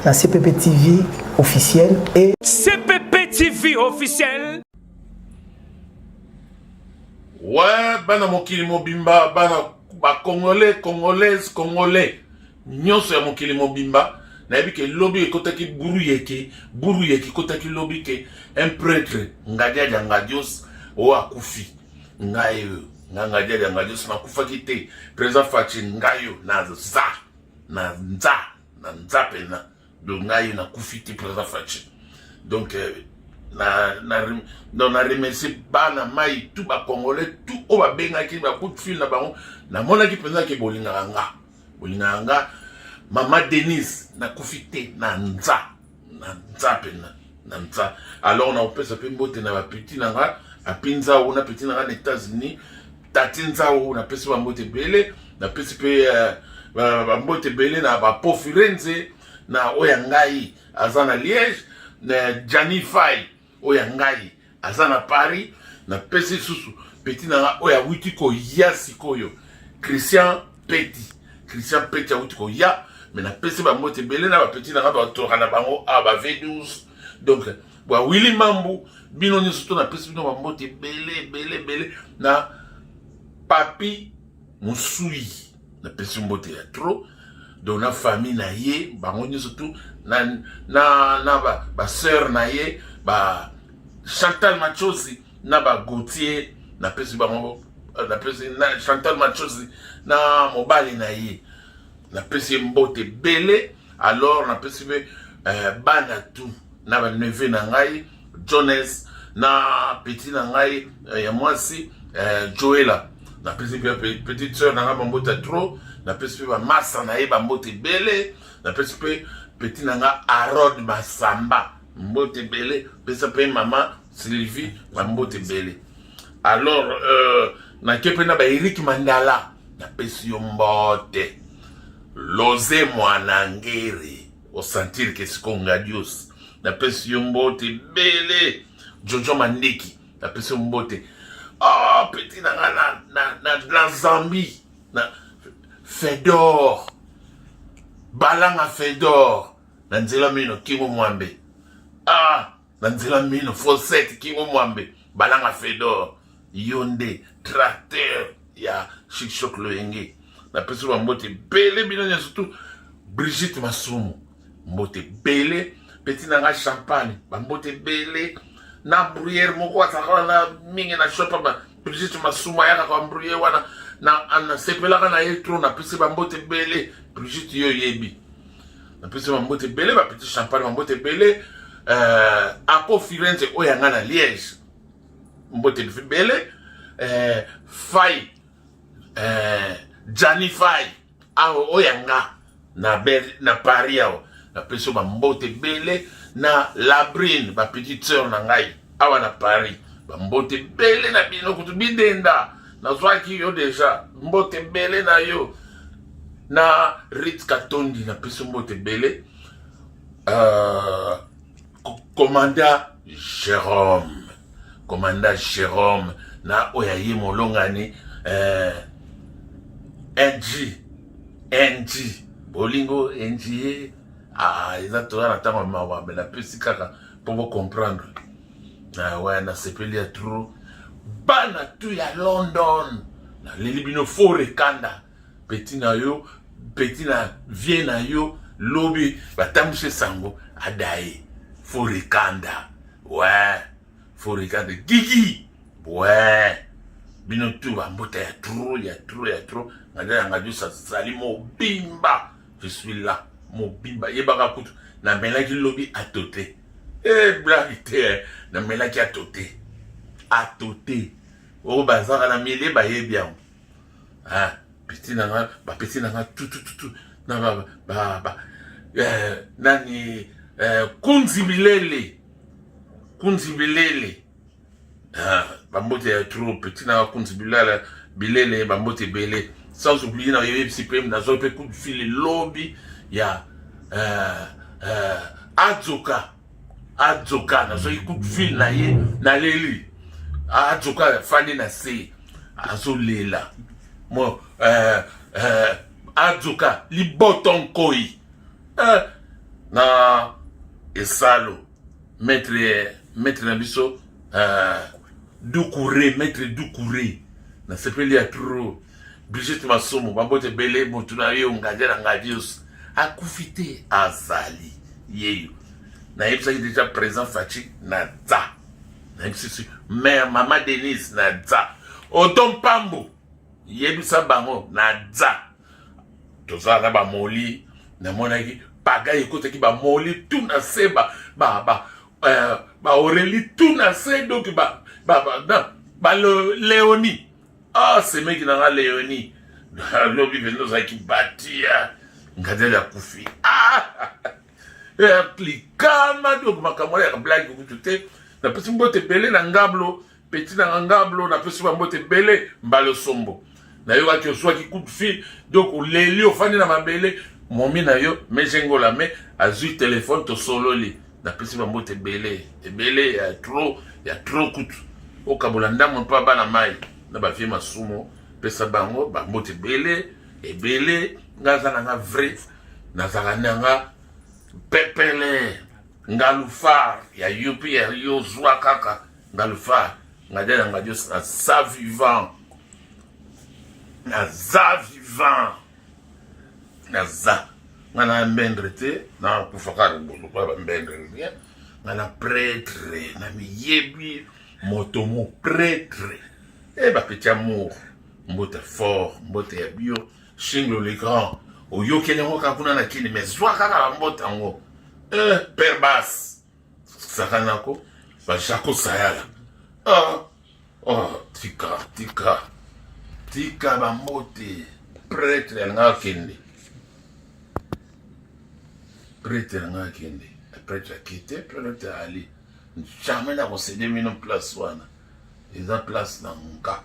la CPP TV officielle et CPP TV officiel. Ouais, bana mokili mobimba, bana ba congolais, congolaises, congolais. Nyonso ya mokili mobimba. Nayebi ke lobby ekotaki buru yeki kotaki lobby ke un prêtre ngadia ngadios o akufi. Ngayo, ngadia ngadios na kufaki te. Président Fachi ngayo na nza pena. Donc ngayo na kufi te président Fachi. Donc na remercier bana mai tout ba congolais tout o ba benga ki ba coup de fil na bango na mona ki penza ke bolinga nga Mama Denise na kufite na nza pena na nza. Alors on a opesa pe mbote na ba petit na nga apinza o na petit na nga na États-Unis tati nza o na pesa ba mbote bele na pesa pe ba mbote bele na ba Pofirenze na oyangai azana Liège na Janify oyangai azana Paris na pesa susu petit na nga oya witiko ya sikoyo Christian Petit witiko ya. Mais na pesi ba mote belé na ba petit na ba to kana bango a ba V12 donc wa Willy Mambu bino ni surtout na pesi bino ba mote belé na papi musui na pesi mote ya trop donc na famille na ye bango ni surtout na ba sœur na ye ba Chantal Machozi na ba Gauthier na pesi bango na pesi na Chantal Machozi na mobali na ye na pesi mbote bele. Alors na pesi bana tout na ba neveu na ngai Jones na petit na ngai ya mwasi Joela na pesi petite sœur na ngai mbote trop na pesi ba massa na ye ba mbote bele na pesi petit na ngai Arod Masamba mbote bele pesa pe mama Sylvie ba mbote bele. Alors na kepe na ba Eric Mandala na pesi mbote Loze Mwanangere au sentir que c'est Congadios na pesi mbote bele. Jojo Mandeki na pesi mbote petit na Zambie na Fedor Balanga Fedor na nzela mino Kingo Mwambe na nzela mino Fosset Kingo Mwambe Balanga Fedor Yonde tracteur ya Shikshok Loenge na pesi mbote bele bino nya surtout Brigitte Masumu mbote bele petit na nga champagne ba mbote bele na bruyère moko ataka na mingi na shop ba Brigitte Masumu ya ka bruyère wana na sepelaka na etro na pesi ba mbote bele Brigitte yo yebi na pesi ba mbote bele ba petit champagne ba mbote bele apo Firenze oyanga na Liège mbote bele Fai Janify oyanga na Paris na peso ba mbote bele na Labrine ba petite sœur na ngai awa na Paris ba mbote bele na bino kutu bidenda na zwaki yo déjà mbote bele na yo na Ritz Katondi na peso mbote bele commandant Jérôme na oyaye molongani NG bolingo NG eza toza na ntango mawa me napesi kaka mpo bocomprendre ouais na sepeli ya tro bana tu ya London na leli bino fo rekanda petit na yo petit na vie na yo lobi batambuse sango adaye fo rekanda ouais fo rekanda gigi ouais bino tu ba mbota ya trop ngadi sa sali mobimba. Je suis là mobimba yebaka kutu na melaki lobi atote blague na melaki atote o bazaka na mile ba yebian petit na nga tout na ba nani kunzibilele bambote ya trop petit na kunzibilele bambote bele sans oublier na yebe psypem na zo pe coup de fil lobby ya Adzoka na zo coup de fil na ye na leli Adzoka fani na se azolela mo Adzoka li boton koi na esalo maître na biso Doucouré, maître Doucouré na sepeli ya trop Brigitte Masomo bambote bele motu na yo ngadela ngadios akufite azali yeyo na yebisa ki déjà présent Fachi na za na yebisa mère maman Denise na za Otom Pambo yebisa bango na za toza na ba moli na monaki paga ekotaki ba moli tout na seba ba Aurélie tout na se donc Léonie ah c'est mec qui n'a Léonie lobby vendo za ki batia ngadela kufi ah klikama donc makamwa ya blague kutute na pesi mbote belé na ngablo petit na ngablo na pesi mbote belé mbalo sombo na yo aki oswa ki coup de fil donc leli ofani na mabele momi na yo mejengola me azui téléphone to sololi na pesi mbote belé ebele ya trop kutu okabolanda mon pa bana mai na ba vie masumo pesa bango ba mbote belé ebele ngaza na nga vrai na zakananga pepele ngalufa ya yupi ya yo zwa kaka ngalufa ngadela ngadio na sa vivant na za vivant na za ngana mbendre te na kufaka bolo kwa mbendre rien ngana prêtre na miyebi motomo prêtre e ba petit amour mbote fort mbote ya bio Shinglo le grand oyo kene ngoka kuna na kini mezwa kaka mbota ngo père basse sakanako ba jako sayala tika ba mbote prêtre nga kende prêtre nga kende prêtre kite prêtre ali jamais na posséder mino place wana eza place na nka